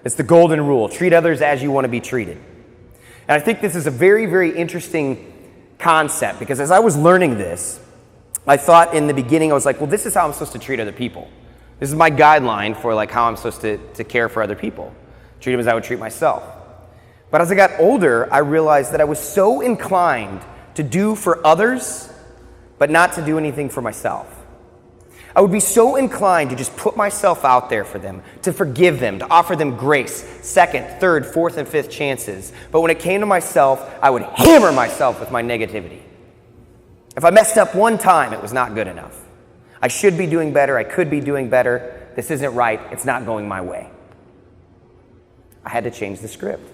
It's the golden rule. Treat others as you want to be treated. And I think this is a very, very interesting concept because as I was learning this, I thought in the beginning, I was like, well, this is how I'm supposed to treat other people. This is my guideline for like how I'm supposed to care for other people. Treat them as I would treat myself. But as I got older, I realized that I was so inclined to do for others, but not to do anything for myself. I would be so inclined to just put myself out there for them, to forgive them, to offer them grace, second, third, fourth, and fifth chances. But when it came to myself, I would hammer myself with my negativity. If I messed up one time, it was not good enough. I should be doing better. I could be doing better. This isn't right. It's not going my way. I had to change the script.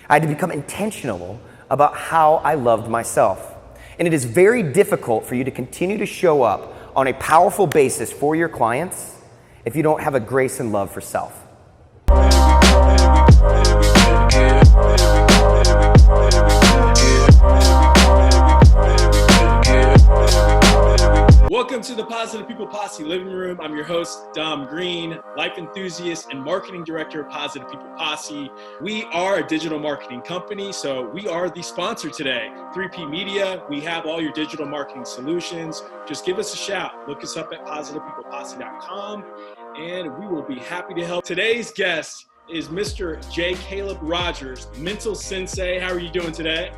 I had to become intentional about how I loved myself. And it is very difficult for you to continue to show up on a powerful basis for your clients if you don't have a grace and love for self. Welcome to the Positive People Posse Living Room. I'm your host, Dom Green, life enthusiast and marketing director of Positive People Posse. We are a digital marketing company, so we are the sponsor today. 3P Media, we have all your digital marketing solutions. Just give us a shout. Look us up at positivepeopleposse.com, and we will be happy to help. Today's guest is Mr. J.Caleb Rogers, Mental Sensei. How are you doing today?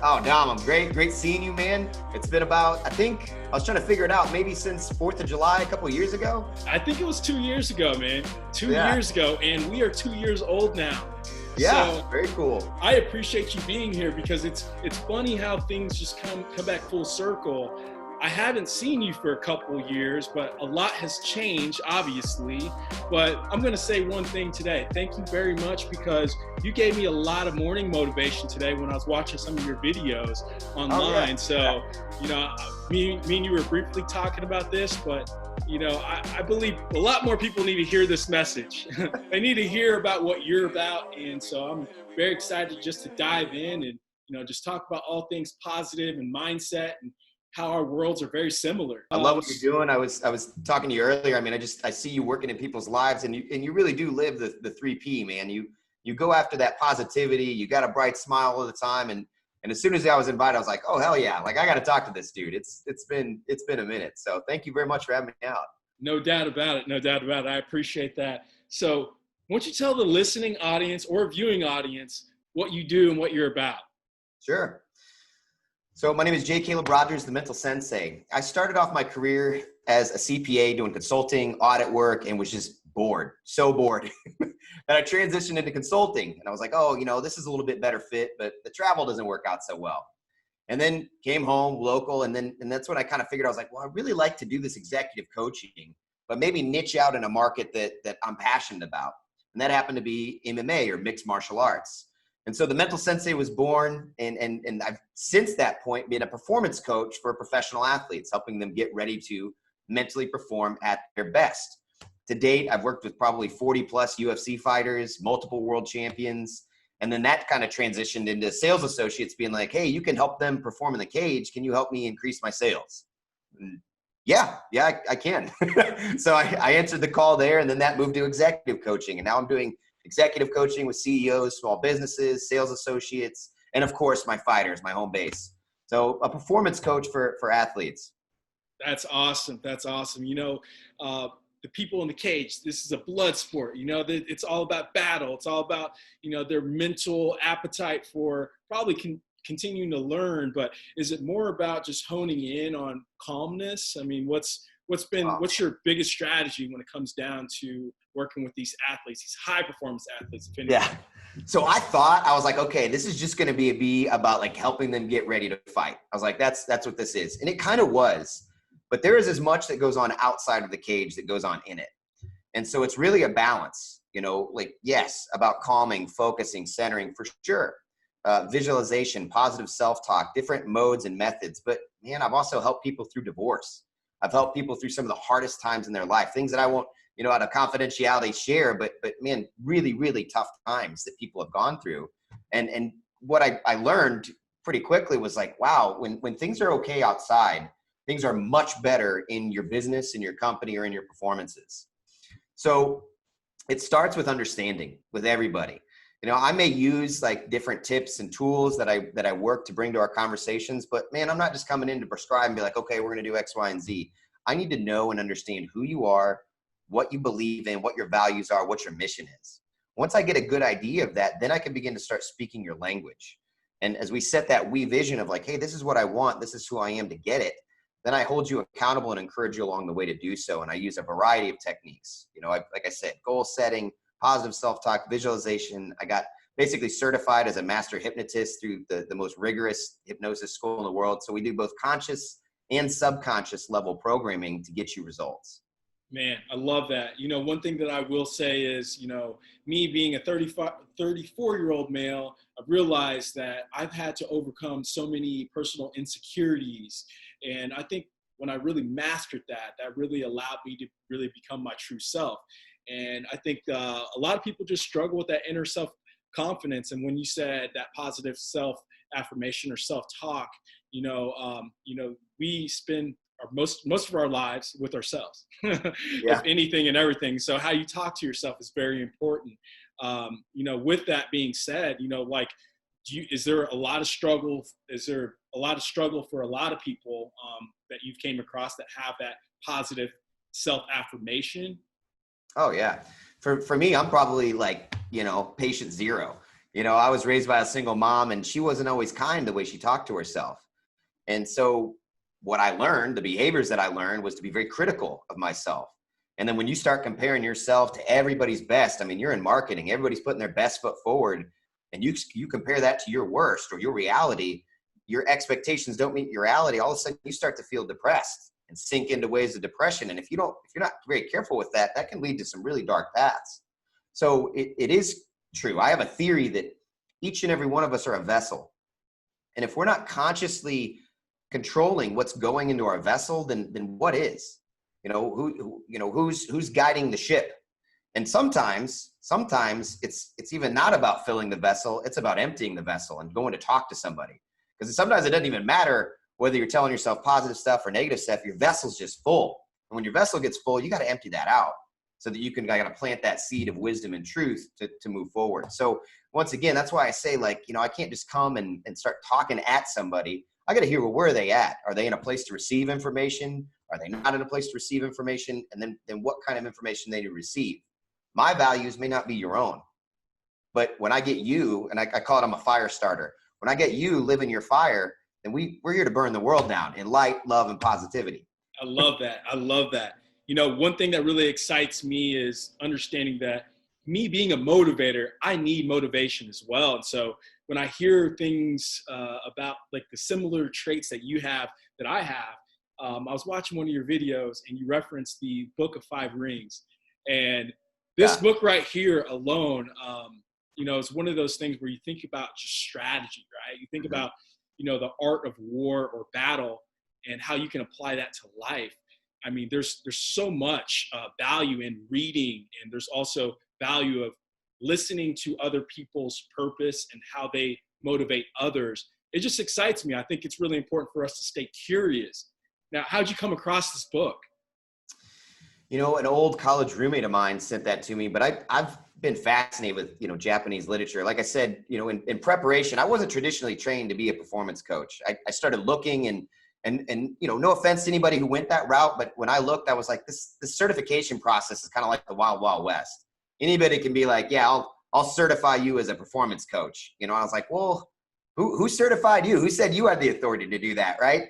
Oh, Dom, I'm great seeing you, man. It's been about, I was trying to figure it out, maybe since 4th of July a couple of years ago. I think it was 2 years ago, man. 2 years ago, and we are 2 years old now. Yeah, so very cool. I appreciate you being here because it's funny how things just come back full circle. I haven't seen you for a couple years, but a lot has changed, obviously. But I'm going to say one thing today. Thank you very much because you gave me a lot of morning motivation today when I was watching some of your videos online. Oh, yeah. So, you know, me and you were briefly talking about this, but, you know, I believe a lot more people need to hear this message. They need to hear about what you're about. And so I'm very excited just to dive in and, you know, just talk about all things positive and mindset and how our worlds are very similar. I love what you're doing. I was talking to you earlier. I mean, I see you working in people's lives and you really do live the 3P, man. You go after that positivity. You got a bright smile all the time. And as soon as I was invited, I was like, oh, hell yeah. Like, I got to talk to this dude. It's been a minute. So thank you very much for having me out. No doubt about it. No doubt about it. I appreciate that. So why don't you tell the listening audience or viewing audience what you do and what you're about? Sure. So my name is J.Caleb Rogers, the Mental Sensei. I started off my career as a CPA doing consulting, audit work, and was just bored, so bored. And I transitioned into consulting, and I was like, oh, you know, this is a little bit better fit, but the travel doesn't work out so well. And then came home, local, and that's when I kind of figured, I was like, well, I really like to do this executive coaching, but maybe niche out in a market that I'm passionate about. And that happened to be MMA or mixed martial arts. And so the Mental Sensei was born, and I've since that point been a performance coach for professional athletes, helping them get ready to mentally perform at their best. To date, I've worked with probably 40 plus UFC fighters, multiple world champions, and then that kind of transitioned into sales associates being like, hey, you can help them perform in the cage. Can you help me increase my sales? And yeah, I can. So I answered the call there, and then that moved to executive coaching, and now I'm doing executive coaching with CEOs, small businesses, sales associates, and of course, my fighters, my home base. So a performance coach for athletes. That's awesome. That's awesome. You know, the people in the cage, this is a blood sport. You know, it's all about battle. It's all about, you know, their mental appetite for probably continuing to learn. But is it more about just honing in on calmness? I mean, what's your biggest strategy when it comes down to working with these athletes, these high performance athletes? Yeah. So I was like, okay, this is just going to be about like helping them get ready to fight. I was like, that's what this is. And it kind of was, but there is as much that goes on outside of the cage that goes on in it. And so it's really a balance, you know, like, yes, about calming, focusing, centering for sure. Visualization, positive self-talk, different modes and methods. But man, I've also helped people through divorce. I've helped people through some of the hardest times in their life, things that I won't, you know, out of confidentiality share, but man, really, really tough times that people have gone through. And what I learned pretty quickly was like, wow, when things are okay outside, things are much better in your business, in your company, or in your performances. So it starts with understanding with everybody. I may use like different tips and tools that I work to bring to our conversations, but man, I'm not just coming in to prescribe and be like, okay, we're going to do X, Y, and Z. I need to know and understand who you are, what you believe in, what your values are, what your mission is. Once I get a good idea of that, then I can begin to start speaking your language. And as we set that we vision of like, hey, this is what I want, this is who I am to get it, then I hold you accountable and encourage you along the way to do so. And I use a variety of techniques. Like I said, goal setting, positive self-talk, visualization. I got basically certified as a master hypnotist through the most rigorous hypnosis school in the world. So we do both conscious and subconscious level programming to get you results. Man, I love that. One thing that I will say is, me being a 34-year-old male, I've realized that I've had to overcome so many personal insecurities. And I think when I really mastered that, that really allowed me to really become my true self. And I think a lot of people just struggle with that inner self-confidence. And when you said that positive self-affirmation or self-talk, we spend most of our lives with ourselves, Yeah. if anything and everything. So how you talk to yourself is very important. With that being said, is there a lot of struggle? Is there a lot of struggle for a lot of people that you've came across that have that positive self-affirmation? Oh yeah. For me, I'm probably like, patient zero. I was raised by a single mom and she wasn't always kind the way she talked to herself. And so what I learned, the behaviors that I learned, was to be very critical of myself. And then when you start comparing yourself to everybody's best, I mean, you're in marketing, everybody's putting their best foot forward, and you compare that to your worst or your reality, your expectations don't meet your reality, all of a sudden you start to feel depressed and sink into waves of depression. And if you're not very careful with that, that can lead to some really dark paths. So it is true. I have a theory that each and every one of us are a vessel. And if we're not consciously controlling what's going into our vessel, then what is? Who's guiding the ship? And sometimes it's even not about filling the vessel, it's about emptying the vessel and going to talk to somebody. Because sometimes it doesn't even matter whether you're telling yourself positive stuff or negative stuff, your vessel's just full. And when your vessel gets full, you got to empty that out so that you can kind of plant that seed of wisdom and truth to move forward. So once again, that's why I say, I can't just come and start talking at somebody. I got to hear, where are they at? Are they in a place to receive information? Are they not in a place to receive information? And then what kind of information they need to receive? My values may not be your own, but when I get you, and I call it, I'm a fire starter. When I get you living your fire, then we're here to burn the world down in light, love, and positivity. I love that. I love that. One thing that really excites me is understanding that me being a motivator, I need motivation as well. And so when I hear things about like the similar traits that you have, that I have, I was watching one of your videos and you referenced the Book of Five Rings. And this book right here alone, is one of those things where you think about just strategy, right? You think about, the art of war or battle and how you can apply that to life. I mean, there's so much value in reading, and there's also value of listening to other people's purpose and how they motivate others. It just excites me. I think it's really important for us to stay curious. Now, how'd you come across this book? An old college roommate of mine sent that to me, but I've been fascinated with, Japanese literature. Like I said, in preparation, I wasn't traditionally trained to be a performance coach. I started looking and no offense to anybody who went that route, but when I looked, I was like, this certification process is kind of like the Wild Wild West. Anybody can be like, yeah, I'll certify you as a performance coach. I was like, well, who certified you? Who said you had the authority to do that, right?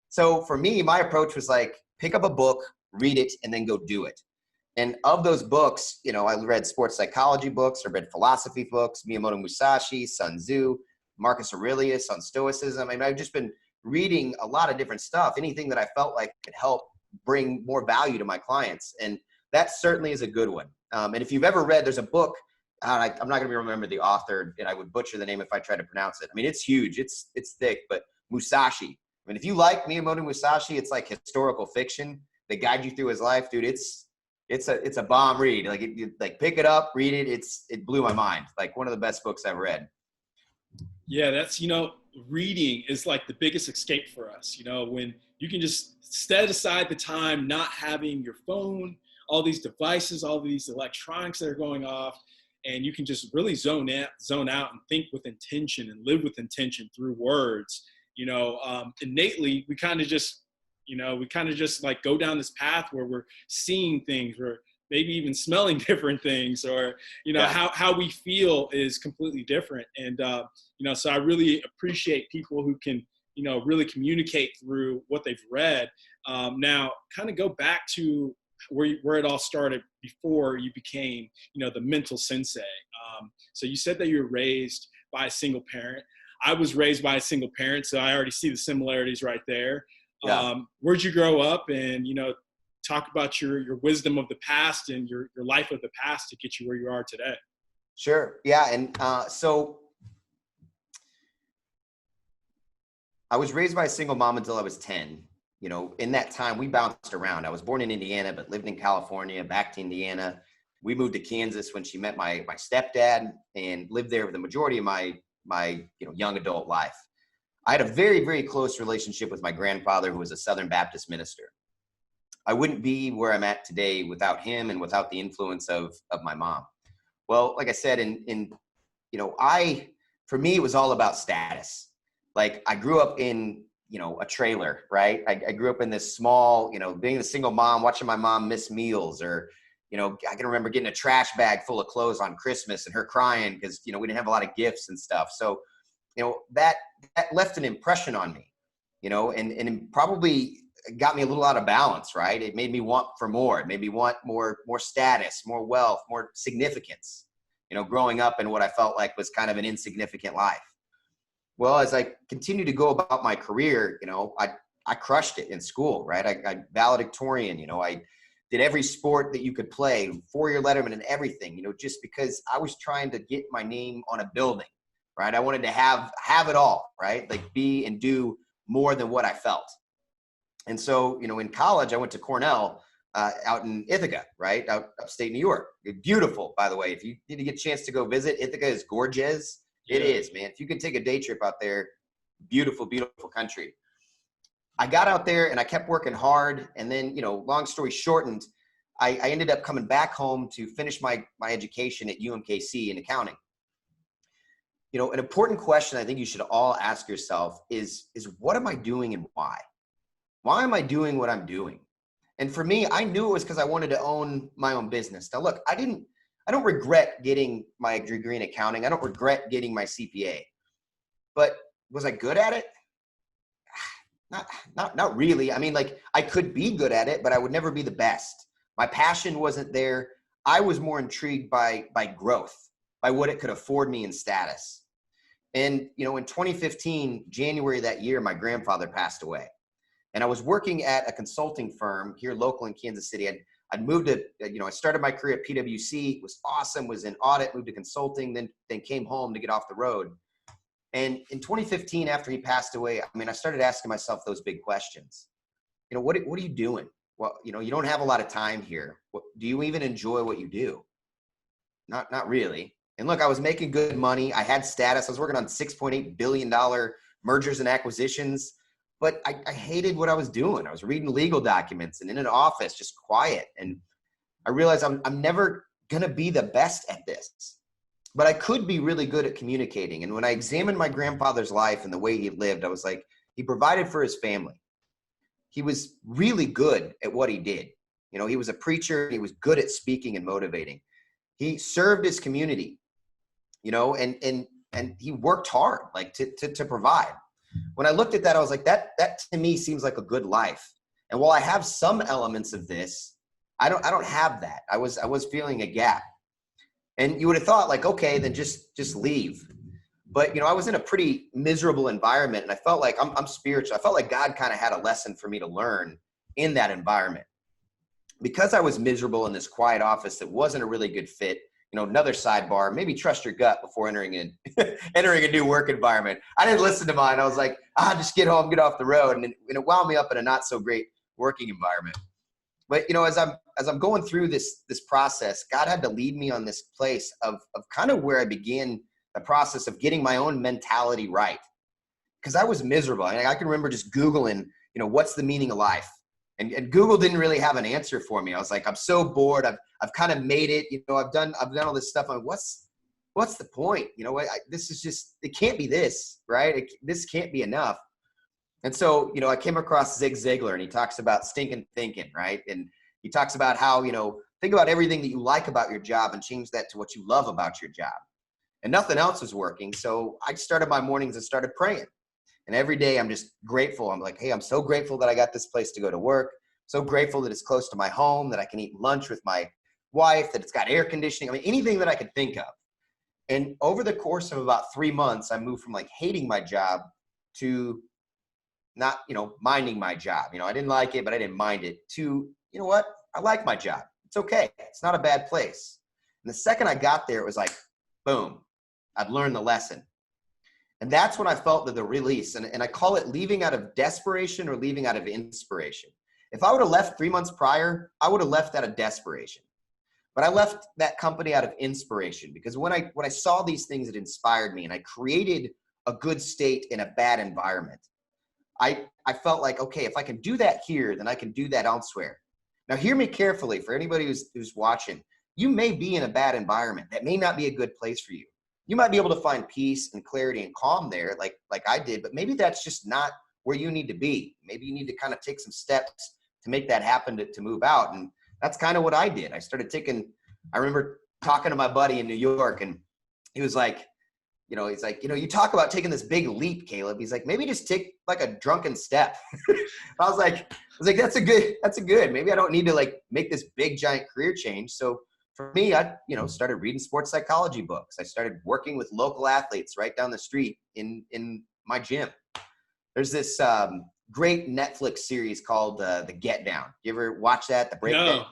So for me, my approach was like, pick up a book, read it, and then go do it. And of those books, I read sports psychology books, I read philosophy books, Miyamoto Musashi, Sun Tzu, Marcus Aurelius on Stoicism. I mean, I've just been reading a lot of different stuff, anything that I felt like could help bring more value to my clients. And that certainly is a good one. And if you've ever read, there's a book, I'm not going to remember the author, and I would butcher the name if I tried to pronounce it. I mean, it's huge, it's thick, but Musashi. I mean, if you like Miyamoto Musashi, it's like historical fiction. They guide you through his life, dude. It's a bomb read. Like pick it up, read it. It blew my mind. Like one of the best books I've read. Yeah, that's, reading is like the biggest escape for us, when you can just set aside the time, not having your phone all these devices, all these electronics that are going off, and you can just really zone out and think with intention and live with intention through words. Innately, we kind of just like go down this path where we're seeing things, or maybe even smelling different things, or how we feel is completely different. And so I really appreciate people who can really communicate through what they've read. Now, kind of go back to where it all started before you became the Mental Sensei. So you said that you were raised by a single parent. I was raised by a single parent, so I already see the similarities right there. Yeah. Where'd you grow up? And talk about your wisdom of the past and your life of the past to get you where you are today. Sure. Yeah. And so I was raised by a single mom until I was 10. In that time, we bounced around. I was born in Indiana, but lived in California, back to Indiana. We moved to Kansas when she met my stepdad, and lived there for the majority of my young adult life. I had a very, very close relationship with my grandfather, who was a Southern Baptist minister. I wouldn't be where I'm at today without him and without the influence of my mom. Well, like I said, for me, it was all about status. Like, I grew up in a trailer, right? I grew up in this small, being a single mom, watching my mom miss meals, or, I can remember getting a trash bag full of clothes on Christmas and her crying because, we didn't have a lot of gifts and stuff. So, that left an impression on me, and it probably got me a little out of balance, right? It made me want for more. It made me want more status, more wealth, more significance, growing up in what I felt like was kind of an insignificant life. Well, as I continued to go about my career, I crushed it in school, right? I valedictorian, I did every sport that you could play, 4-year letterman and everything, just because I was trying to get my name on a building, right? I wanted to have it all, right? Like, be and do more than what I felt. And so, in college, I went to Cornell out in Ithaca, right? Upstate New York. Beautiful, by the way. If you need to get a chance to go visit, Ithaca is gorgeous. It is, man. If you could take a day trip out there, beautiful, beautiful country. I got out there and I kept working hard. And then, long story shortened, I ended up coming back home to finish my education at UMKC in accounting. An important question I think you should all ask yourself is what am I doing and why? Why am I doing what I'm doing? And for me, I knew it was because I wanted to own my own business. Now, look, I don't regret getting my degree in accounting. I don't regret getting my CPA. But was I good at it? Not really. I mean, like, I could be good at it, but I would never be the best. My passion wasn't there. I was more intrigued by growth, by what it could afford me in status. And, in 2015, January of that year, my grandfather passed away. And I was working at a consulting firm here local in Kansas City. I'd moved to, I started my career at PwC, it was awesome, was in audit, moved to consulting, then came home to get off the road. And in 2015, after he passed away, I started asking myself those big questions. What are you doing? Well, you don't have a lot of time here. Do you even enjoy what you do? Not really. And look, I was making good money. I had status. I was working on $6.8 billion mergers and acquisitions. But I hated what I was doing. I was reading legal documents and in an office, just quiet. And I realized I'm never going to be the best at this, but I could be really good at communicating. And when I examined my grandfather's life and the way he lived, I was like, he provided for his family. He was really good at what he did. He was a preacher. He was good at speaking and motivating. He served his community, and he worked hard, like to provide. When I looked at that, I was like, that to me seems like a good life. And while I have some elements of this, I don't have that. I was feeling a gap. And you would have thought, like, okay, then just leave. But I was in a pretty miserable environment, and I felt like I'm spiritual. I felt like God kind of had a lesson for me to learn in that environment. Because I was miserable in this quiet office that wasn't a really good fit. Another sidebar, maybe trust your gut before entering a new work environment. I didn't listen to mine. I was like, just get home, get off the road. And it wound me up in a not so great working environment. But, as I'm going through this process, God had to lead me on this place of kind of where I began the process of getting my own mentality right. Because I was miserable. I can remember just Googling, what's the meaning of life? And Google didn't really have an answer for me. I was like, I'm so bored. I've kind of made it. I've done all this stuff. I'm like, what's the point? This is just, it can't be this, right? This can't be enough. And so, I came across Zig Ziglar, and he talks about stinking thinking, right? And he talks about how, think about everything that you like about your job and change that to what you love about your job. And nothing else was working. So I started my mornings and started praying. And every day I'm just grateful. I'm like, hey, I'm so grateful that I got this place to go to work. So grateful that it's close to my home, that I can eat lunch with my wife, that it's got air conditioning. I mean, anything that I could think of. And over the course of about 3 months, I moved from like hating my job to not, minding my job. I didn't like it, but I didn't mind it, to, you know what? I like my job. It's okay. It's not a bad place. And the second I got there, it was like, boom, I'd learned the lesson. And that's when I felt the release. And I call it leaving out of desperation or leaving out of inspiration. If I would have left 3 months prior, I would have left out of desperation. But I left that company out of inspiration, because when I saw these things, it inspired me, and I created a good state in a bad environment. I felt like, okay, if I can do that here, then I can do that elsewhere. Now, hear me carefully. For anybody who's watching, you may be in a bad environment. That may not be a good place for you. You might be able to find peace and clarity and calm there, like I did, but maybe that's just not where you need to be. Maybe you need to kind of take some steps to make that happen, to move out. And that's kind of what I did. I remember talking to my buddy in New York, and he was like, you talk about taking this big leap, Caleb. He's like, maybe just take like a drunken step. I was like, that's a good, maybe I don't need to like make this big giant career change. So for me, I, started reading sports psychology books. I started working with local athletes right down the street in my gym. There's this great Netflix series called The Get Down. You ever watch that? The Breakdown? No.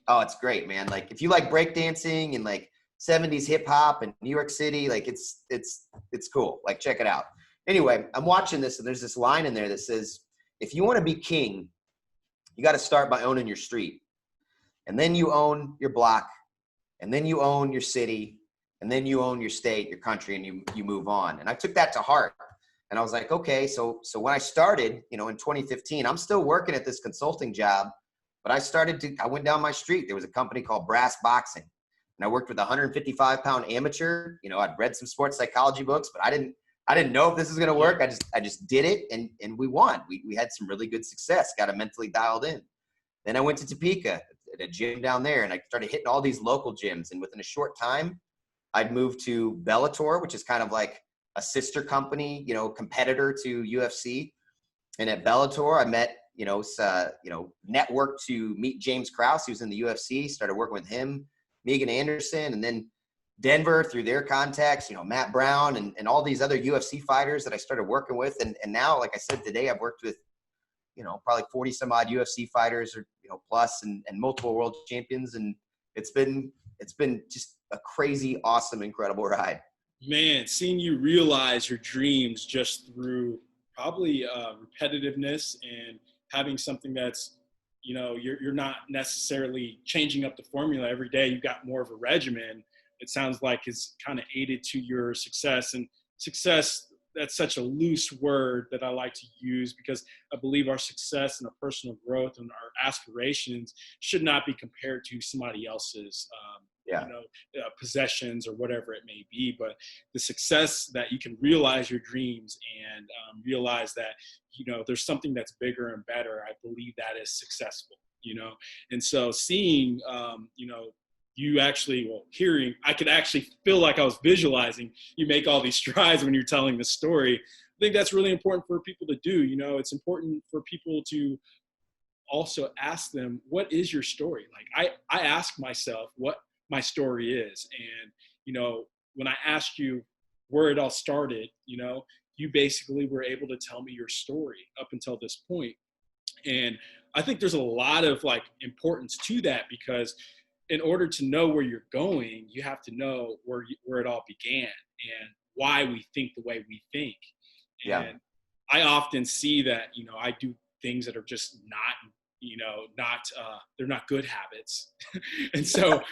Oh, it's great, man. Like if you like breakdancing and like 70s hip hop and New York City, like it's cool. Like check it out. Anyway, I'm watching this, and there's this line in there that says, if you want to be king, you got to start by owning your street. And then you own your block, and then you own your city, and then you own your state, your country, and you move on. And I took that to heart. And I was like, okay, so when I started, in 2015, I'm still working at this consulting job, but I went down my street. There was a company called Brass Boxing, and I worked with a 155-pound amateur. I'd read some sports psychology books, but I didn't know if this was going to work. I just did it, and we won. We had some really good success, got it mentally dialed in. Then I went to Topeka, at a gym down there, and I started hitting all these local gyms. And within a short time, I'd moved to Bellator, which is kind of like a sister company, competitor to UFC. And at Bellator, I met, networked to meet James Krause. He was in the UFC, started working with him, Megan Anderson, and then Denver through their contacts, Matt Brown and all these other UFC fighters that I started working with. And now, like I said, today I've worked with, probably 40 some odd UFC fighters or, plus and multiple world champions. And it's been just a crazy, awesome, incredible ride. Man, seeing you realize your dreams just through probably repetitiveness and having something that's, you're not necessarily changing up the formula every day. You've got more of a regimen. It sounds like it's kind of aided to your success. And success, that's such a loose word that I like to use, because I believe our success and our personal growth and our aspirations should not be compared to somebody else's possessions or whatever it may be. But the success that you can realize your dreams and realize that, there's something that's bigger and better, I believe that is successful, And so seeing, you actually, hearing, I could actually feel like I was visualizing you make all these strides when you're telling the story. I think that's really important for people to do. It's important for people to also ask them, what is your story? Like I ask myself what my story is. And, when I asked you where it all started, you basically were able to tell me your story up until this point. And I think there's a lot of like importance to that, because in order to know where you're going, you have to know where it all began and why we think the way we think. And I often see that, I do things that are just they're not good habits. And so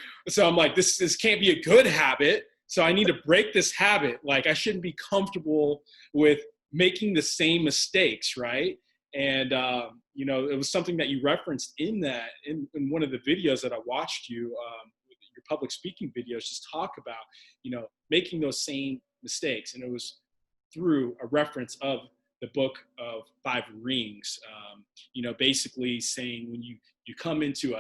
I'm like, this can't be a good habit. So I need to break this habit. Like I shouldn't be comfortable with making the same mistakes. Right. And it was something that you referenced in one of the videos that I watched your public speaking videos, just talk about, making those same mistakes. And it was through a reference of the book of Five Rings, basically saying when you come into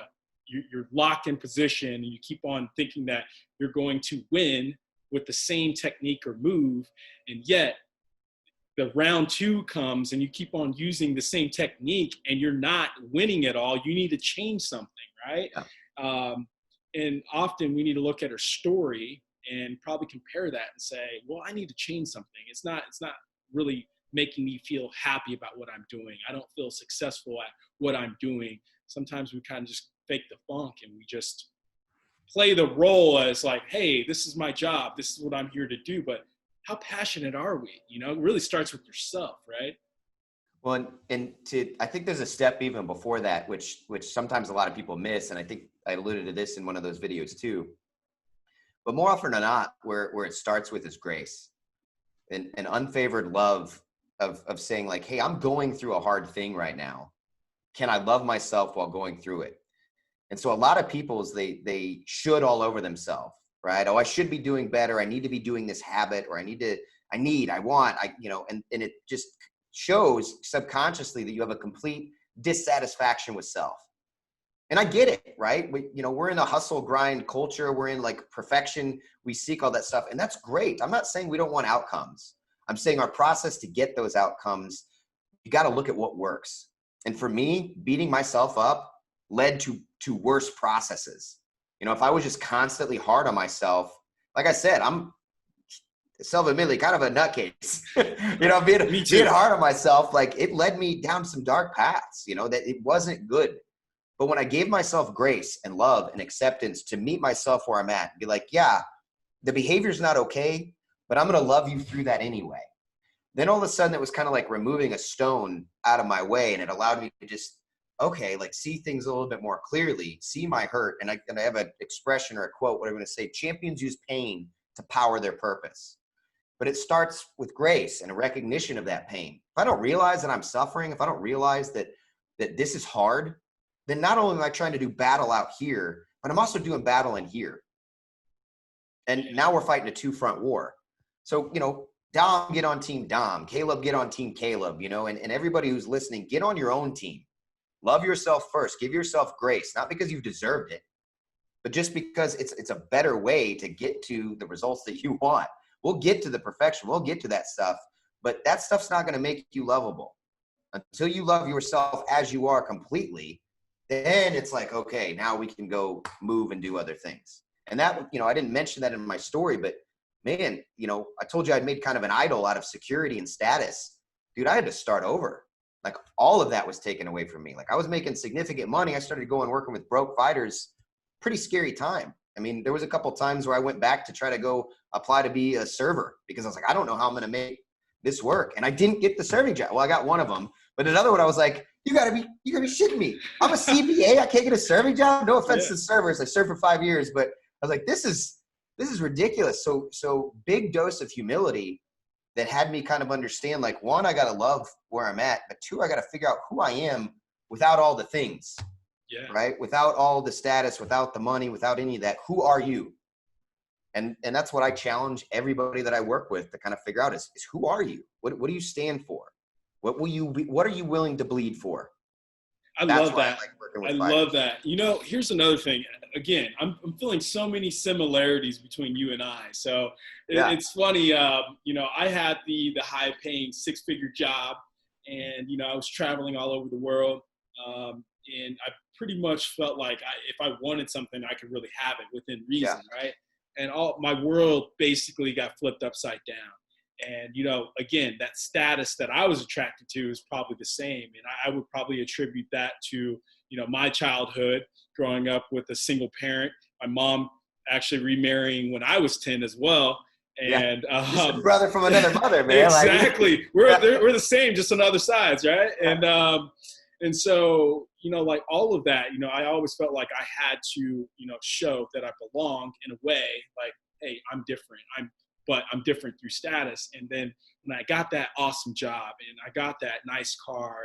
you're locked in position and you keep on thinking that you're going to win with the same technique or move, and yet the round two comes and you keep on using the same technique and you're not winning at all. You need to change something, right? Yeah. And often we need to look at our story and probably compare that and say, well, I need to change something. It's not really making me feel happy about what I'm doing. I don't feel successful at what I'm doing. Sometimes we kind of just fake the funk and we just play the role as like, hey, this is my job. This is what I'm here to do. But how passionate are we? It really starts with yourself, right? Well, I think there's a step even before that, which sometimes a lot of people miss. And I think I alluded to this in one of those videos too. But more often than not, where it starts with is grace, an unfavored love of saying like, hey, I'm going through a hard thing right now. Can I love myself while going through it? And so a lot of people, they should all over themselves, right? Oh, I should be doing better. I need to be doing this habit, or I want, and it just shows subconsciously that you have a complete dissatisfaction with self. And I get it, right? We're in a hustle grind culture. We're in like perfection. We seek all that stuff, and that's great. I'm not saying we don't want outcomes. I'm saying our process to get those outcomes, you got to look at what works. And for me, beating myself up led to worse processes. If I was just constantly hard on myself, like I said, I'm self-admittedly kind of a nutcase. Being hard on myself, like it led me down some dark paths, that it wasn't good. But when I gave myself grace and love and acceptance to meet myself where I'm at, be like, yeah, the behavior's not okay, but I'm going to love you through that anyway. Then all of a sudden it was kind of like removing a stone out of my way, and it allowed me to just, okay, like see things a little bit more clearly, see my hurt. And I have an expression or a quote, what I'm going to say, champions use pain to power their purpose. But it starts with grace and a recognition of that pain. If I don't realize that I'm suffering, if I don't realize that this is hard, then not only am I trying to do battle out here, but I'm also doing battle in here. And now we're fighting a two-front war. So, Dom, get on team Dom. Caleb, get on team Caleb, and everybody who's listening, get on your own team. Love yourself first. Give yourself grace, not because you've deserved it, but just because it's a better way to get to the results that you want. We'll get to the perfection. We'll get to that stuff, but that stuff's not going to make you lovable. Until you love yourself as you are completely, then it's like, okay, now we can go move and do other things. And that, I didn't mention that in my story, but man, I told you I'd made kind of an idol out of security and status. Dude, I had to start over. Like all of that was taken away from me. Like I was making significant money. I started going working with broke fighters. Pretty scary time. I mean, there was a couple times where I went back to try to go apply to be a server because I was like, I don't know how I'm going to make this work. And I didn't get the serving job. Well, I got one of them, but another one I was like, you gotta be shitting me. I'm a CPA. I can't get a serving job. No offense to servers. I served for 5 years, but I was like, this is ridiculous. So big dose of humility that had me kind of understand, like, one, I got to love where I'm at, but two, I got to figure out who I am without all the things, right? Without all the status, without the money, without any of that. Who are you? And that's what I challenge everybody that I work with to kind of figure out is who are you? What do you stand for? What are you willing to bleed for? I love that. I love that. Here's another thing. Again, I'm feeling so many similarities between you and I. So it's funny. I had the high paying 6-figure job, and I was traveling all over the world, and I pretty much felt like if I wanted something, I could really have it within reason, right? And my world basically got flipped upside down. And, again, that status that I was attracted to is probably the same. And I would probably attribute that to, my childhood growing up with a single parent, my mom actually remarrying when I was 10 as well. And brother from another mother, man. Exactly. We're the same, just on other sides. Right. And so, like all of that, I always felt like I had to, show that I belonged in a way, like, hey, I'm different. but I'm different through status. And then when I got that awesome job and I got that nice car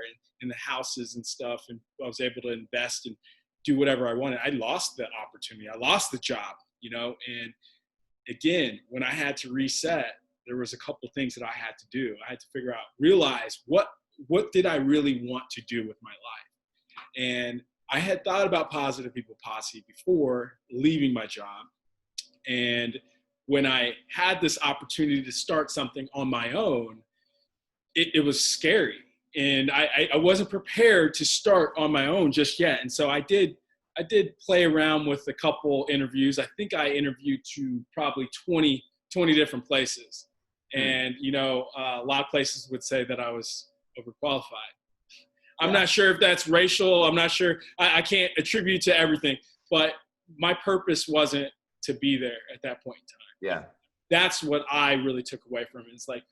and the houses and stuff, and I was able to invest and do whatever I wanted, I lost the opportunity. I lost the job, and again, when I had to reset, there was a couple things that I had to do. I had to realize what did I really want to do with my life? And I had thought about Positive People Posse before leaving my job. And when I had this opportunity to start something on my own, it was scary. And I wasn't prepared to start on my own just yet. And so I did play around with a couple interviews. I think I interviewed to probably 20 different places. And, a lot of places would say that I was overqualified. I'm not sure if that's racial. I'm not sure. I can't attribute to everything, but my purpose wasn't to be there at that point in time. Yeah. That's what I really took away from it. It's like,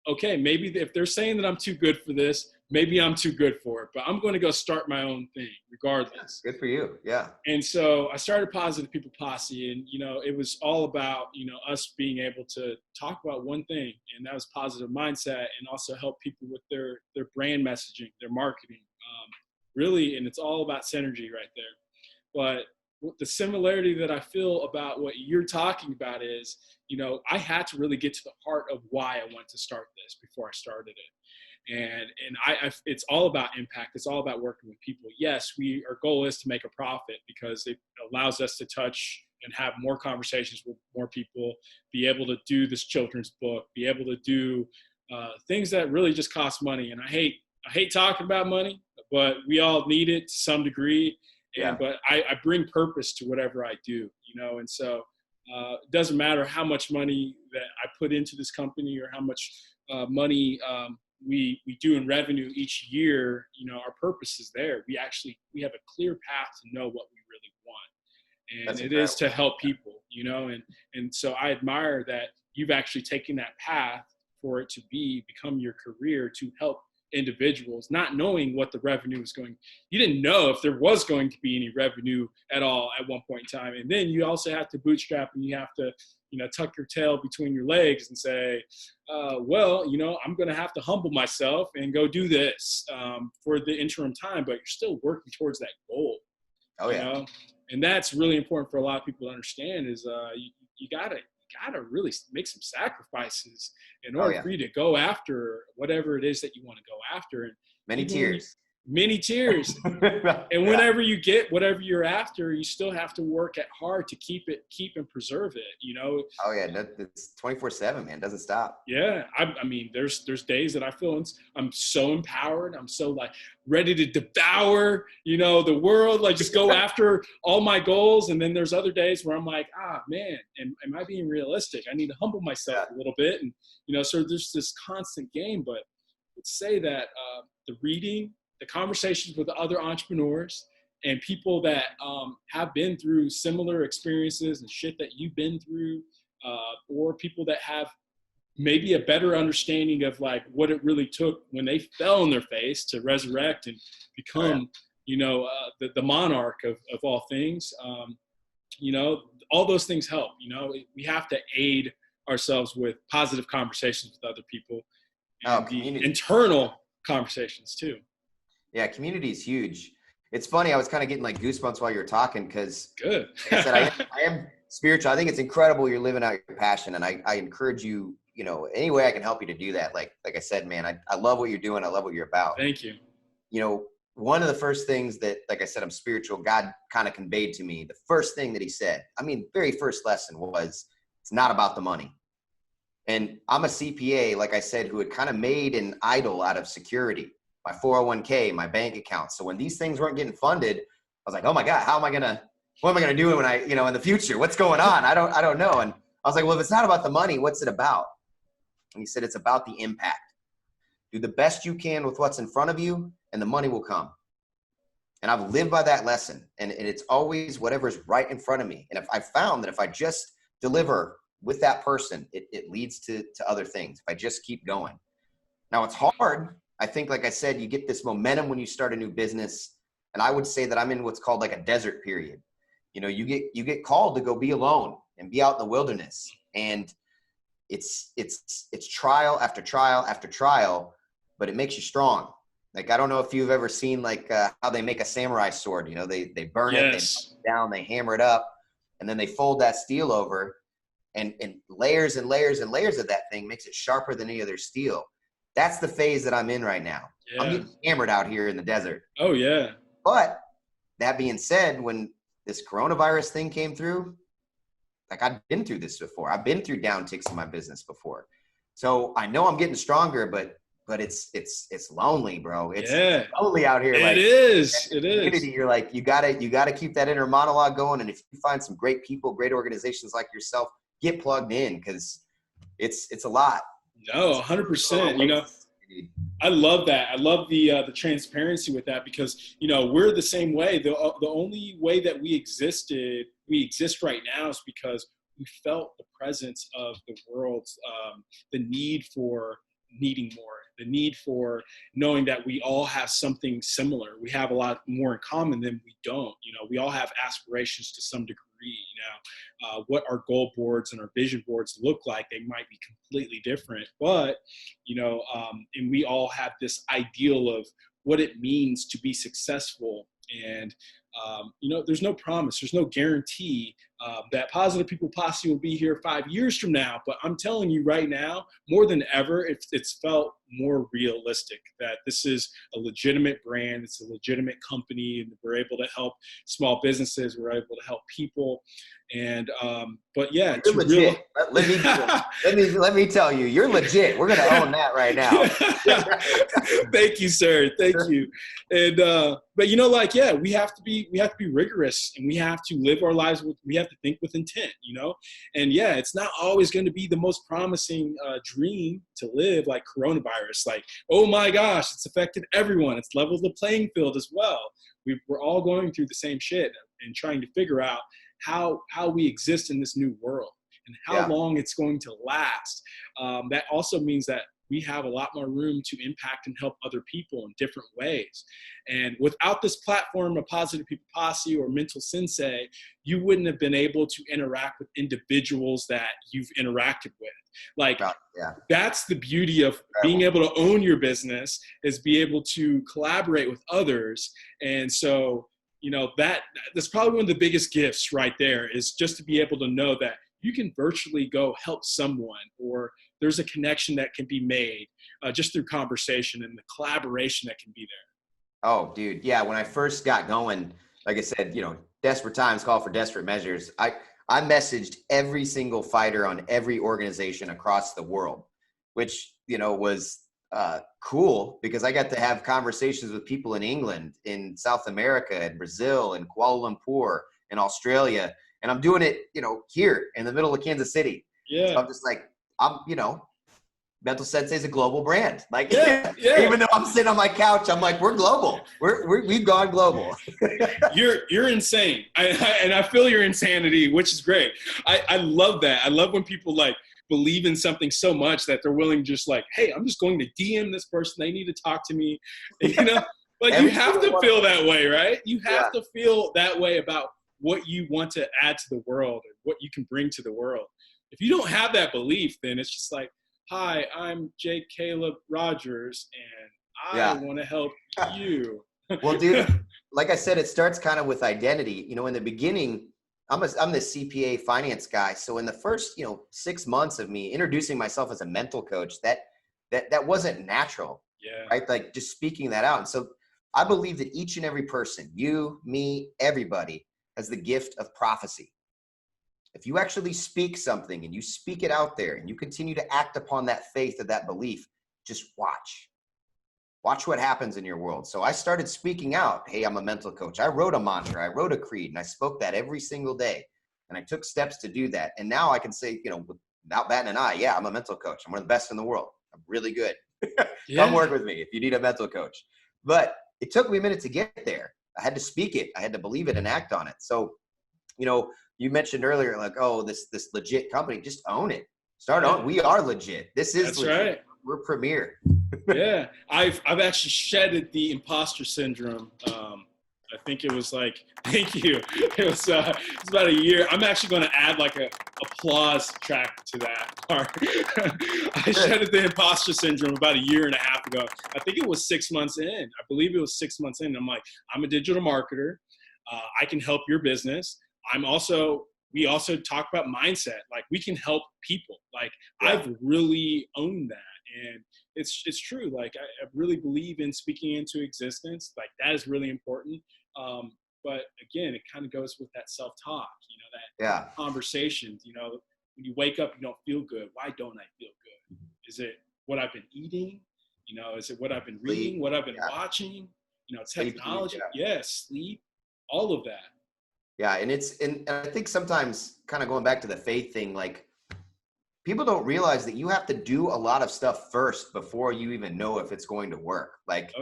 okay, maybe if they're saying that I'm too good for this, maybe I'm too good for it, but I'm going to go start my own thing regardless. Good for you. Yeah. And so I started Positive People Posse, and, it was all about, us being able to talk about one thing, and that was positive mindset, and also help people with their brand messaging, their marketing, really. And it's all about synergy right there. But the similarity that I feel about what you're talking about is, I had to really get to the heart of why I wanted to start this before I started it. And it's all about impact. It's all about working with people. Yes, our goal is to make a profit because it allows us to touch and have more conversations with more people, be able to do this children's book, be able to do things that really just cost money. And I hate talking about money, but we all need it to some degree. But I bring purpose to whatever I do, and so it doesn't matter how much money that I put into this company or how much money we do in revenue each year. Our purpose is there. We have a clear path to know what we really want, and it is to help people, and so I admire that you've actually taken that path for it to become your career to help individuals, not knowing what the revenue was going. You didn't know if there was going to be any revenue at all at one point in time. And then you also have to bootstrap, and you have to, tuck your tail between your legs and say, I'm going to have to humble myself and go do this for the interim time, but you're still working towards that goal. Oh yeah. And that's really important for a lot of people to understand is you gotta really make some sacrifices in order for you to go after whatever it is that you want to go after. And many tears. And whenever you get whatever you're after, you still have to work hard to keep and preserve it, Oh yeah. It's 24/7, man. It doesn't stop. Yeah. I mean, there's days that I feel I'm so empowered. I'm so ready to devour, the world, just go after all my goals. And then there's other days where I'm like, man, am I being realistic? I need to humble myself a little bit. And, so there's this constant game, but let's say that the reading, the conversations with other entrepreneurs and people that have been through similar experiences and shit that you've been through, or people that have maybe a better understanding of what it really took when they fell on their face to resurrect and become, the monarch of all things. All those things help. We have to aid ourselves with positive conversations with other people and the internal conversations too. Yeah, community is huge. It's funny. I was kind of getting goosebumps while you were talking because, good. Like I said, I am spiritual. I think it's incredible you're living out your passion, and I encourage you. Any way I can help you to do that. Like I said, man, I love what you're doing. I love what you're about. Thank you. One of the first things that, like I said, I'm spiritual. God kind of conveyed to me the first thing that He said. Very first lesson was it's not about the money. And I'm a CPA, like I said, who had kind of made an idol out of security. My 401k, my bank account. So when these things weren't getting funded, I was like, oh my God, what am I going to do when in the future? What's going on? I don't know. And I was like, well, if it's not about the money, what's it about? And He said, it's about the impact. Do the best you can with what's in front of you and the money will come. And I've lived by that lesson. And it's always whatever's right in front of me. And if I found that if I just deliver with that person, it leads to other things. If I just keep going. Now it's hard. I think, like I said, you get this momentum when you start a new business. And I would say that I'm in what's called a desert period. You get called to go be alone and be out in the wilderness. And it's trial after trial after trial, but it makes you strong. Like, I don't know if you've ever seen like how they make a samurai sword. You know, they burn it, they melt it down, they hammer it up, and then they fold that steel over, and layers and layers and layers of that thing makes it sharper than any other steel. That's the phase that I'm in right now. Yeah. I'm getting hammered out here in the desert. Oh yeah. But that being said, when this coronavirus thing came through, like, I've been through this before. I've been through downticks in my business before. So I know I'm getting stronger, but it's lonely, bro. It's lonely out here. It is. You're like, you gotta keep that inner monologue going. And if you find some great people, great organizations like yourself, get plugged in, because it's a lot. No, 100%. You know, I love that. I love the transparency with that, because, you know, we're the same way. The only way that we exist right now is because we felt the presence of the world's, the need for needing more, the need for knowing that we all have something similar. We have a lot more in common than we don't. You know, we all have aspirations to some degree. You know, what our goal boards and our vision boards look like, they might be completely different, but, you know, and we all have this ideal of what it means to be successful. And, you know, there's no promise, there's no guarantee that Positive People Posse will be here 5 years from now. But I'm telling you right now, more than ever, it's felt more realistic that this is a legitimate brand. It's a legitimate company, and we're able to help small businesses. We're able to help people. And, but yeah, you're legit. Let me tell you, you're legit. We're going to own that right now. Thank you, sir. Thank you. And, but, you know, like, yeah, we have to be rigorous, and we have to live our lives we have to think with intent, you know? And yeah, it's not always going to be the most promising dream to live, like coronavirus. Like, oh my gosh, it's affected everyone. It's leveled the playing field as well. We're all going through the same shit and trying to figure out how we exist in this new world and how long it's going to last. That also means that we have a lot more room to impact and help other people in different ways. And without this platform of Positive People Posse or Mental Sensei, you wouldn't have been able to interact with individuals that you've interacted with. Like, that's the beauty of being able to own your business, is be able to collaborate with others. And so, you know, that's probably one of the biggest gifts right there, is just to be able to know that you can virtually go help someone, or there's a connection that can be made just through conversation and the collaboration that can be there. Oh, dude. Yeah. When I first got going, like I said, you know, desperate times call for desperate measures. I messaged every single fighter on every organization across the world, which, you know, was cool, because I got to have conversations with people in England, in South America, in Brazil, in Kuala Lumpur, in Australia. And I'm doing it, you know, here in the middle of Kansas City. Yeah. So I'm just like, you know, Mental Sensei is a global brand. Like, even though I'm sitting on my couch, I'm like, we're global. We've gone global. You're insane. And I feel your insanity, which is great. I love that. I love when people like believe in something so much that they're willing to just like, hey, I'm just going to DM this person. They need to talk to me. You know, like, you have to feel that way, right? You have to feel that way about what you want to add to the world and what you can bring to the world. If you don't have that belief, then it's just like, hi, I'm J.Caleb Rogers, and I want to help you. Well, dude, like I said, it starts kind of with identity. You know, in the beginning, I'm the CPA finance guy. So in the first, you know, 6 months of me introducing myself as a mental coach, that wasn't natural, right? Like, just speaking that out. And so I believe that each and every person, you, me, everybody, has the gift of prophecy. If you actually speak something and you speak it out there and you continue to act upon that faith or that belief, just watch what happens in your world. So I started speaking out. Hey, I'm a mental coach. I wrote a mantra, I wrote a creed, and I spoke that every single day. And I took steps to do that. And now I can say, you know, without batting an eye, I'm a mental coach. I'm one of the best in the world. I'm really good. Come work with me if you need a mental coach. But it took me a minute to get there. I had to speak it. I had to believe it and act on it. So, you know, you mentioned earlier, like, oh, this legit company, just own it. Start on. We are legit. This is legit. Right. We're premier. Yeah. I've actually shedded the imposter syndrome. I think it was like, thank you. It was about a year. I'm actually going to add like applause track to that part. I shedded the imposter syndrome about a year and a half ago. I think it was 6 months in. I believe it was 6 months in. I'm like, I'm a digital marketer. I can help your business. We also talk about mindset. Like, we can help people. Like, I've really owned that. And it's true. Like, I really believe in speaking into existence. Like, that is really important. But again, it kind of goes with that self-talk, that conversation. When you wake up, you don't feel good. Why don't I feel good? Is it what I've been eating? Is it what I've been reading, what I've been watching? Technology, sleep, all of that. Yeah. And I think sometimes, kind of going back to the faith thing, like, people don't realize that you have to do a lot of stuff first before you even know if it's going to work. Like,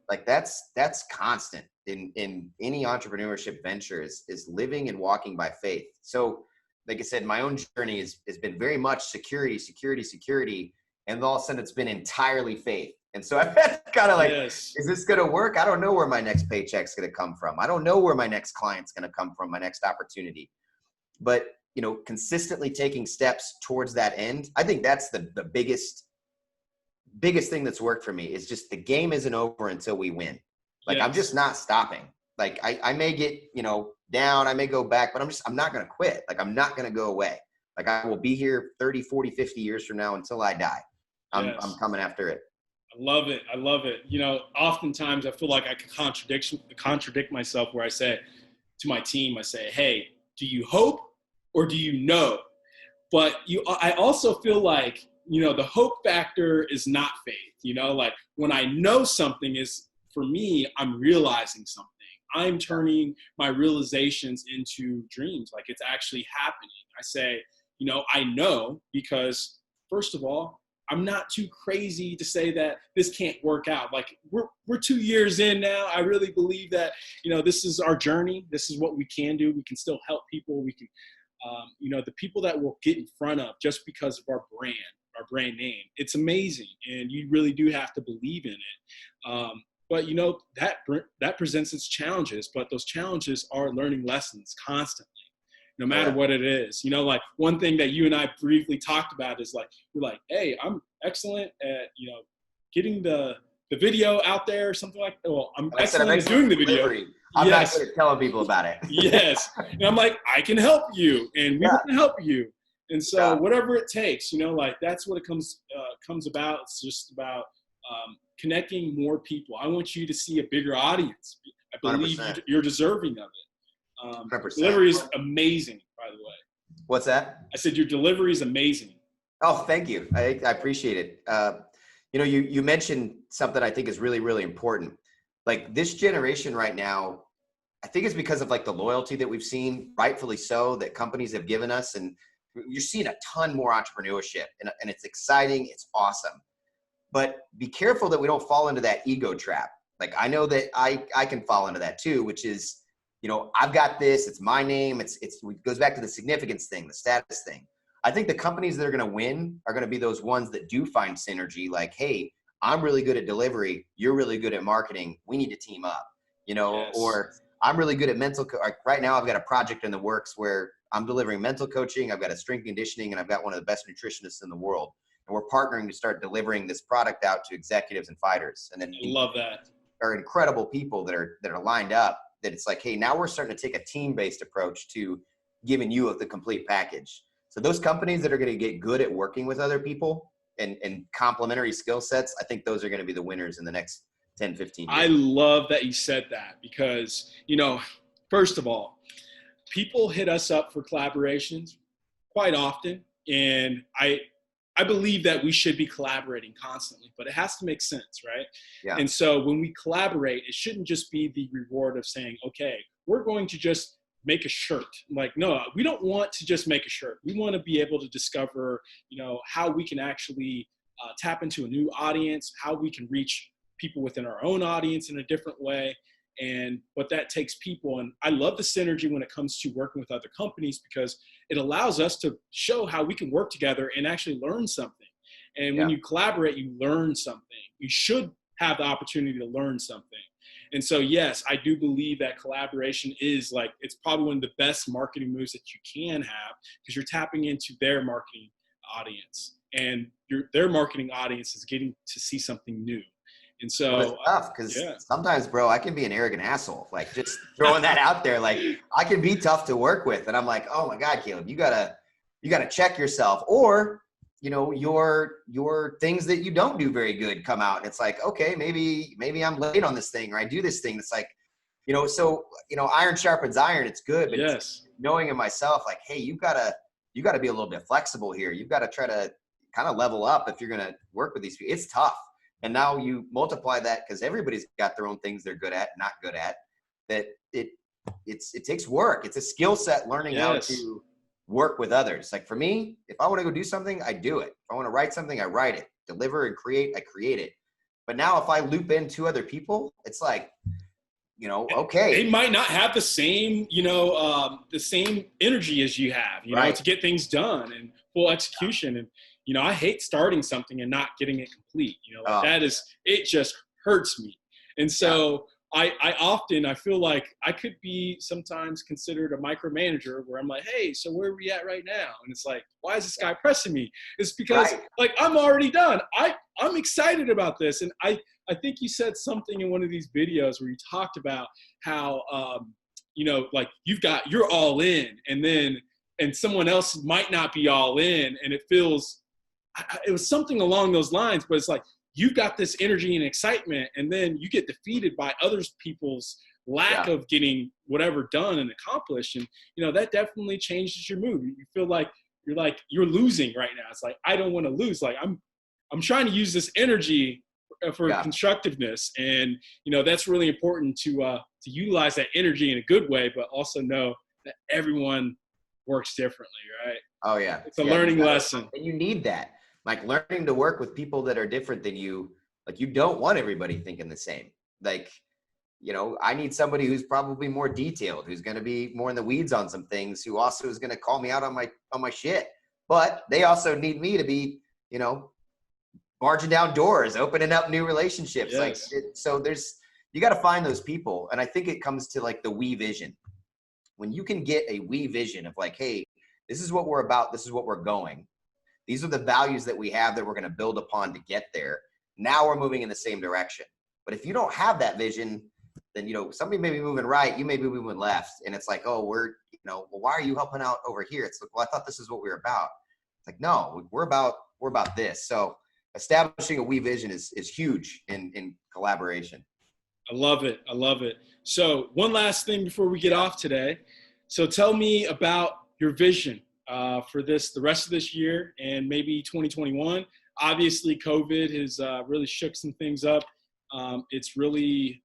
like that's constant in any entrepreneurship venture is living and walking by faith. So like I said, my own journey has been very much security. And all of a sudden it's been entirely faith. And so I've had kind of like, is this going to work? I don't know where my next paycheck's going to come from. I don't know where my next client's going to come from, my next opportunity. But, consistently taking steps towards that end, I think that's the biggest thing that's worked for me is just the game isn't over until we win. Like, I'm just not stopping. Like, I may get, down, I may go back, but I'm not going to quit. Like, I'm not going to go away. Like, I will be here 30, 40, 50 years from now until I die. I'm coming after it. I love it. Oftentimes I feel like I can contradict myself where I say to my team, I say, hey, do you hope or do you know? But I also feel like, the hope factor is not faith, like when I know something is, for me, I'm realizing something. I'm turning my realizations into dreams. Like, it's actually happening. I say, I know because, first of all, I'm not too crazy to say that this can't work out. Like, we're 2 years in now. I really believe that, this is our journey. This is what we can do. We can still help people. We can, the people that we'll get in front of just because of our brand name. It's amazing. And you really do have to believe in it. But, that presents its challenges, but those challenges are learning lessons constantly, no matter what it is. Like, one thing that you and I briefly talked about is like, you're like, hey, I'm excellent at, getting the video out there or something like that. Well, I'm excellent at doing the video. I'm not good at telling people about it. And I'm like, I can help you and we want to help you. And so whatever it takes, like, that's what it comes about. It's just about connecting more people. I want you to see a bigger audience. I believe you're deserving of it. Delivery is amazing, by the way. What's that? I said your delivery is amazing. Oh, thank you. I appreciate it. You mentioned something I think is really, really important. Like, this generation right now, I think it's because of like the loyalty that we've seen, rightfully so, that companies have given us. And you're seeing a ton more entrepreneurship and it's exciting. It's awesome. But be careful that we don't fall into that ego trap. Like, I know that I can fall into that too, which is, I've got this, it's my name. It goes back to the significance thing, the status thing. I think the companies that are going to win are going to be those ones that do find synergy. Like, hey, I'm really good at delivery. You're really good at marketing. We need to team up, or I'm really good at like right now I've got a project in the works where I'm delivering mental coaching. I've got a strength conditioning and I've got one of the best nutritionists in the world. And we're partnering to start delivering this product out to executives and fighters. And then I love that. Are incredible people that are lined up that it's like, hey, now we're starting to take a team-based approach to giving you the complete package. So those companies that are going to get good at working with other people and complementary skill sets, I think those are going to be the winners in the next 10, 15 years. I love that you said that because, first of all, people hit us up for collaborations quite often. And I believe that we should be collaborating constantly, but it has to make sense, right? Yeah. And so when we collaborate, it shouldn't just be the reward of saying, okay, we're going to just make a shirt. Like, no, we don't want to just make a shirt. We want to be able to discover, how we can actually tap into a new audience, how we can reach people within our own audience in a different way. But that takes people. And I love the synergy when it comes to working with other companies because it allows us to show how we can work together and actually learn something. And when you collaborate, you learn something. You should have the opportunity to learn something. And so, yes, I do believe that collaboration is like, it's probably one of the best marketing moves that you can have, because you're tapping into their marketing audience, and their marketing audience is getting to see something new. And Well, it's so, tough because yeah, sometimes, bro, I can be an arrogant asshole. Like, just throwing that out there, like, I can be tough to work with, and I'm like, oh my God, Caleb, you gotta check yourself, or your things that you don't do very good come out, and it's like, okay, maybe I'm late on this thing, or I do this thing. It's like, so iron sharpens iron. It's good, but it's yes, knowing in myself, like, hey, you gotta be a little bit flexible here. You've got to try to kind of level up if you're gonna work with these people. It's tough. And now you multiply that, because everybody's got their own things they're good at, not good at, that it takes work. It's a skill set, learning how yes, to work with others. Like for me, if I want to go do something, I do it. If I want to write something, I write it. Deliver and create, I create it. But now if I loop in two other people, it's like, they okay. might not have the same, the same energy as you have, Right. to get things done and full execution. And, I hate starting something and not getting it complete, it just hurts me. And so I feel like I could be sometimes considered a micromanager, where I'm like, hey, so where are we at right now? And it's like, why is this guy pressing me? It's because like, I'm already done. I'm excited about this. And I think you said something in one of these videos where you talked about how, like you're all in, and someone else might not be all in, and it was something along those lines, but it's like, you've got this energy and excitement, and then you get defeated by others people's lack of getting whatever done and accomplished. And, that definitely changes your mood. You feel like you're losing right now. It's like, I don't want to lose. Like I'm trying to use this energy for constructiveness. And, that's really important to utilize that energy in a good way, but also know that everyone works differently, right? Oh yeah. It's a learning lesson. And you need that. Like, learning to work with people that are different than you. Like, you don't want everybody thinking the same. Like, I need somebody who's probably more detailed, who's going to be more in the weeds on some things, who also is going to call me out on my shit. But they also need me to be, barging down doors, opening up new relationships. Yes. So you got to find those people. And I think it comes to like the we vision. When you can get a we vision of like, hey, this is what we're about. This is what we're going. These are the values that we have that we're going to build upon to get there. Now we're moving in the same direction. But if you don't have that vision, then, somebody may be moving right, you may be moving left. And it's like, oh, well, why are you helping out over here? It's like, well, I thought this is what we were about. It's like, no, we're about this. So establishing a we vision is huge in collaboration. I love it. I love it. So one last thing before we get off today. So tell me about your vision for the rest of this year and maybe 2021. Obviously, COVID has really shook some things up. It's really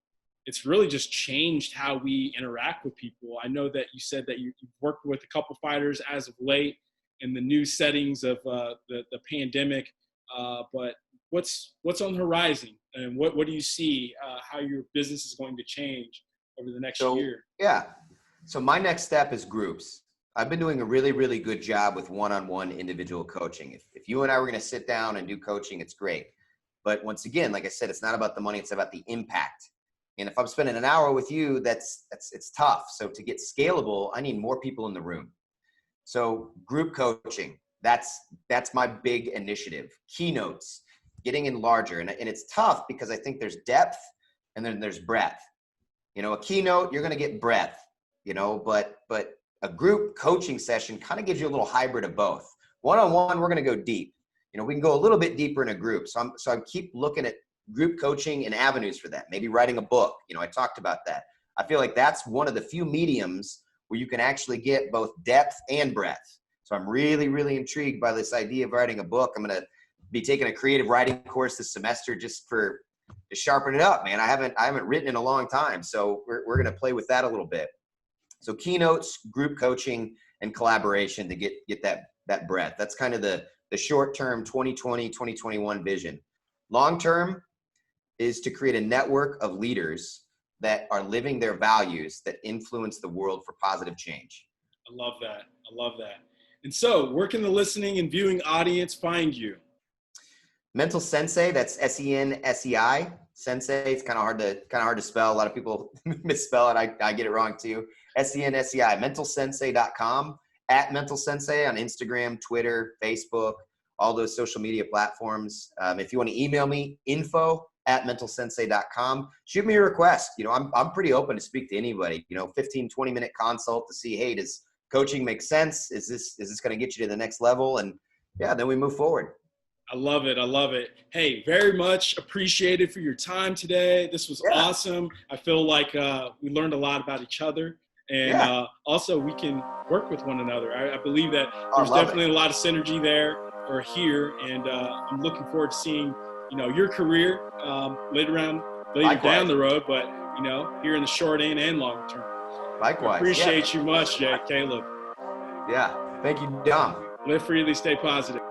just changed how we interact with people. I know that you said that you've worked with a couple fighters as of late in the new settings of the pandemic. But what's on the horizon, and what do you see how your business is going to change over the next year? Yeah. So my next step is groups. I've been doing a really, really good job with one-on-one individual coaching. If you and I were going to sit down and do coaching, it's great. But once again, like I said, it's not about the money, it's about the impact. And if I'm spending an hour with you, it's tough. So to get scalable, I need more people in the room. So group coaching, that's my big initiative. Keynotes, getting in larger. And it's tough because I think there's depth and then there's breadth. A keynote, you're going to get breadth, but a group coaching session kind of gives you a little hybrid of both. One-on-one, we're going to go deep. We can go a little bit deeper in a group. So I keep looking at group coaching and avenues for that. Maybe writing a book. I talked about that. I feel like that's one of the few mediums where you can actually get both depth and breadth. So I'm really, really intrigued by this idea of writing a book. I'm going to be taking a creative writing course this semester just to sharpen it up, man. I haven't written in a long time. So we're going to play with that a little bit. So keynotes, group coaching, and collaboration to get that breadth. That's kind of the short-term 2020, 2021 vision. Long-term is to create a network of leaders that are living their values that influence the world for positive change. I love that. I love that. And so where can the listening and viewing audience find you? Mental Sensei, that's Sensei. Sensei, it's kind of hard to spell. A lot of people misspell it. I get it wrong too. Sensei, mentalsensei.com, at Mental Sensei on Instagram, Twitter, Facebook, all those social media platforms. If you want to email me, info@mentalsensei.com. Shoot me a request. I'm pretty open to speak to anybody. 15, 20-minute consult to see, hey, does coaching make sense? Is this going to get you to the next level? And yeah, then we move forward. I love it. I love it. Hey, very much appreciated for your time today. This was awesome. I feel like we learned a lot about each other, and also we can work with one another. I believe that there's definitely a lot of synergy there or here, and I'm looking forward to seeing, your career later down the road, but here in the short and long term. Likewise. I appreciate you much, J.Caleb. Yeah. Thank you, Dom. Live freely, stay positive.